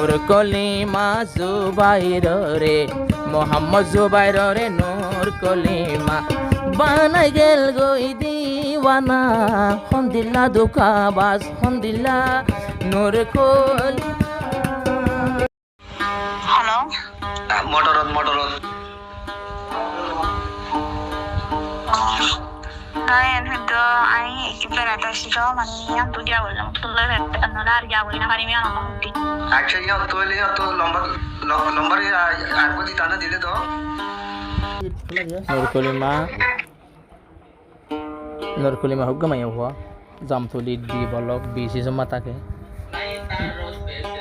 নূর কলিমা জুবাইর রে মোহাম্মদ জুবাইর রে নূর কলিমা বানাই গেল গই দিওয়ানা হন্দিল্লা দুকাবাজ হন্দিল্লা নূর কল হ্যালো মোটরত Ngayon, ito ay ikiperata si Jo, maniyan to jawal lang tuloy ano lar jawal na kami ano mahti. actually to number आपको दिखाना दिले तो নূর কলিমা হোক মাই হওয়া জামতলি ডি ব্লক বিসি জমা থাকে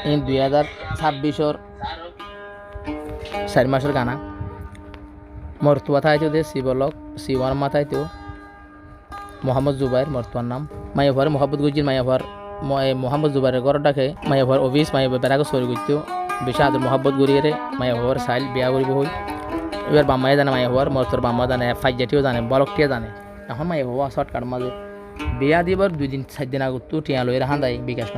এই 2026 4 মাসের গানা মর্তুয়া থাইতো দে সি ব্লক সি1 মাথাইতো মোহাম্মদ জুবাইর মর্তুয়ার নাম মাইয়াভার মোহাম্মদ গুজির মাইয়াভার মোহাম্মদ জুবাইরের ঘর ডাকে মাইয়াভার অফিস মাইয়াভার বেড়াকে সরি করতো বেশি আদর মোহাম্মদ গড়িয়ে মাইয়াভার সাইল বিয়া করিব হই এবার বাম্মাই জানে মাইয়াভার মর্তর বাম্মা জানে ফাইজাটিও জানে বলকটিও জানে এখন মাইয়াভাবা শর্টকাট মাঝে বিয়া দিবার 2 দিন 4 দিন আগত টিয়া লইরা হাঁদাই বিকাশ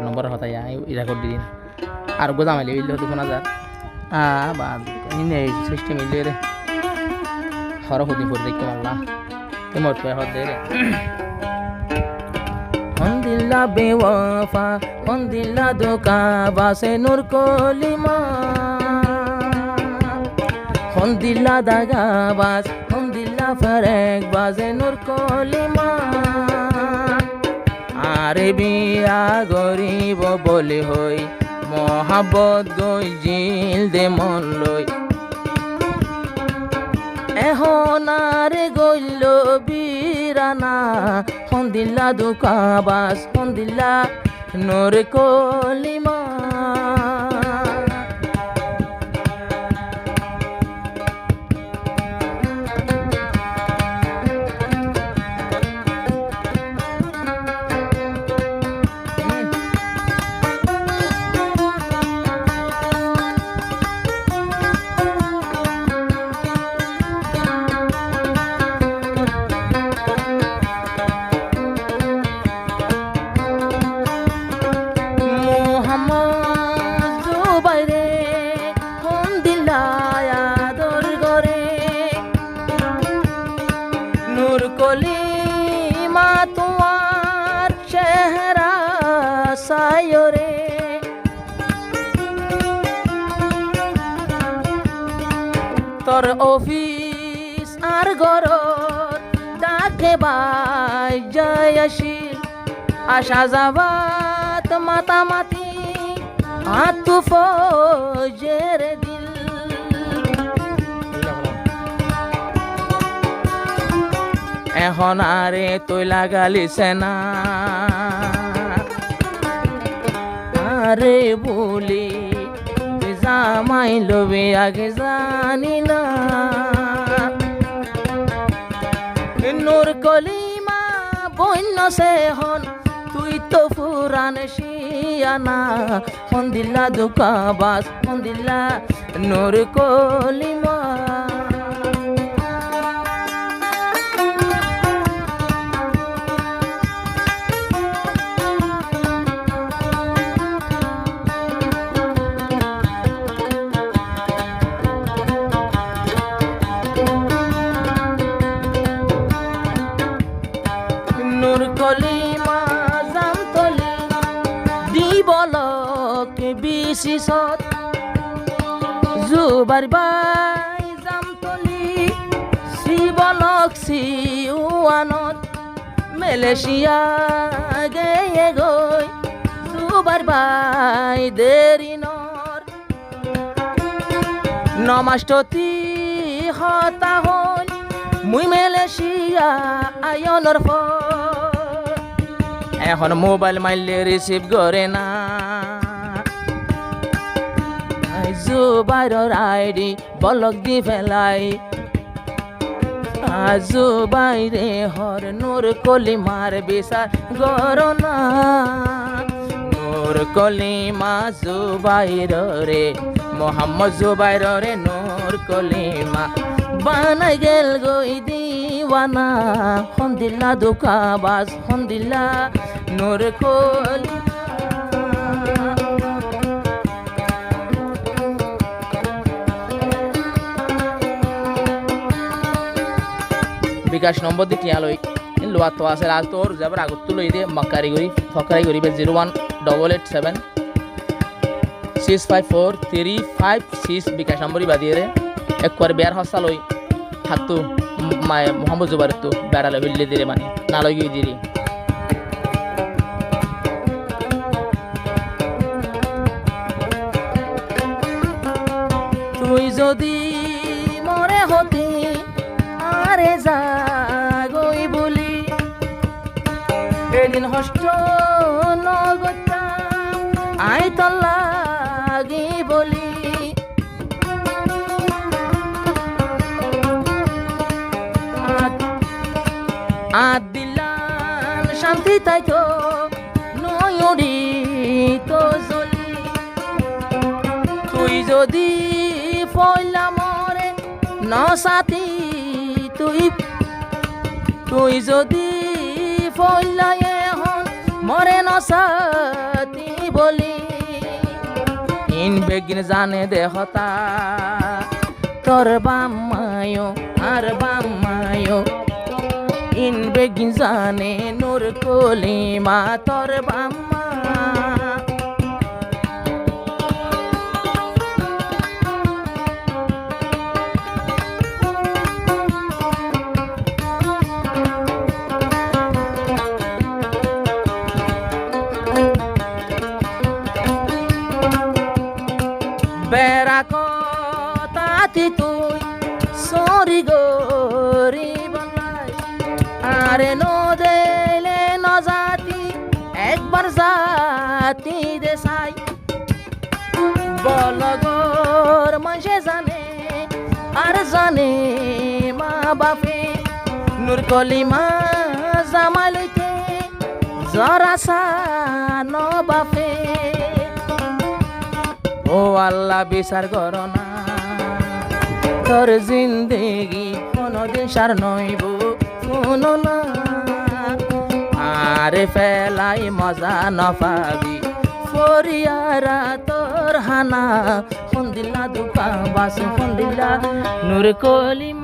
নম্বর হতাই ইরা করে দিন আর গো জামাইলে হইলে হতো 5000 বাদ ইনে সিস্টেম ইলে রে হর হদি পড়ে দেখতে মাল্লা তোমার তো হতে রে হন্দিল্লা বেওয়াফা হন্দিল্লা দোকা বাসে নূর কলিমা হন্দিল্লা দাগাবাজ হন্দিল্লা ফরেক বাজে নূর কলিমা আরে বিয়া গরিব বলে হই মহাবত গই জিল দে মন লই এখন আরে গইল বিরানা হন্দিল্লা দুকাবাস হন্দিল্লা নূর কলিমা নূর কলিমা তোমার চেহারা সায়রে তোর অফিস আর ঘরত ডাকে বাই জয়শীল আশা যাবাত মাতামাতি আতু ফজের দিল এখন আরে তুই লাগালিছে না আরে বলি তুই জামাই লবি আগে জানি না নূর কলিমা বন্য সে হন তুই তো ফুরান শিয়ানা হন্দিল্লা দুকাবাস হন্দিল্লা নূর কলিমা নূর কলিমা জামতলি দি বলক বিশিষত জুবাইর বাই জামতলি সি বলক সিওয়ানত মালয়েশিয়া গেয়ে গই জুবাইর বাই দেরি নর নমাষ্টতি হতা হল মুই মালয়েশিয়া আয়নর এখন মোবাইল মাইলে রিসিভ করে না জুবাইর আইডি বলক দি ফেলাই জুবাইরে হর নূর কলিমার বিচার গরনা নূর কলিমা জুবাইর রে মোহাম্মদ জুবাইর রে নূর কলিমা বানাই গেল গই দিওয়ানা হন্দিল্লা দুকাবাজ হন্দিল্লা নূর কলিমা বিকাশ নম্বর দি টিয়া লই লোয়া তো আছে আজ তোর যাবার আগত তো লই দিয়ে মাকারি করি ফকারি করি 01887 6543556 বিকাশ নম্বরই বাদিয়ে রে একবার বেয়ার হস্তা লই হাতু মায়ে মোহাম্মদ জুবাইর তো বেড়ালে হইলে দিরে মানে না লই গিয়ে দিরি তুই যদি মরে হতি আরে যাগই বলি এদিন হষ্ট নগতা আই তল লাগি বলি আদিলান শান্তি তাই তো নয়ুরি তো জলি তুই যদি পয়লা মরে নসাতি তুই যদি পয়লা এখন মরে নসাতি বলি ইন বেগিন জানে দেহতা তোর বাম্মায়ো আর বাম্মায়ো ইন বেগিন জানে নূর কলিমা তোর বাম্মা বেড়া কথাতি তুই সরি গরি বলাই আরে নো দেলে ন জাতি একবার জাতি দেশাই বলগর মানুষে জানে আর জানে মা বাপে নূর কলিমা জামাই লইতে জরাসা ন বাপে ও আল্লাহ বিচার করো না তোর জিন্দেগি কোনদিন সার নইব কোনো না আরে ফেলাই মজা নপাবি ফরিয়ারা তোর হানা ফন্দিল্লা দুকা বাস ফন্দিল্লা নূর কলিমা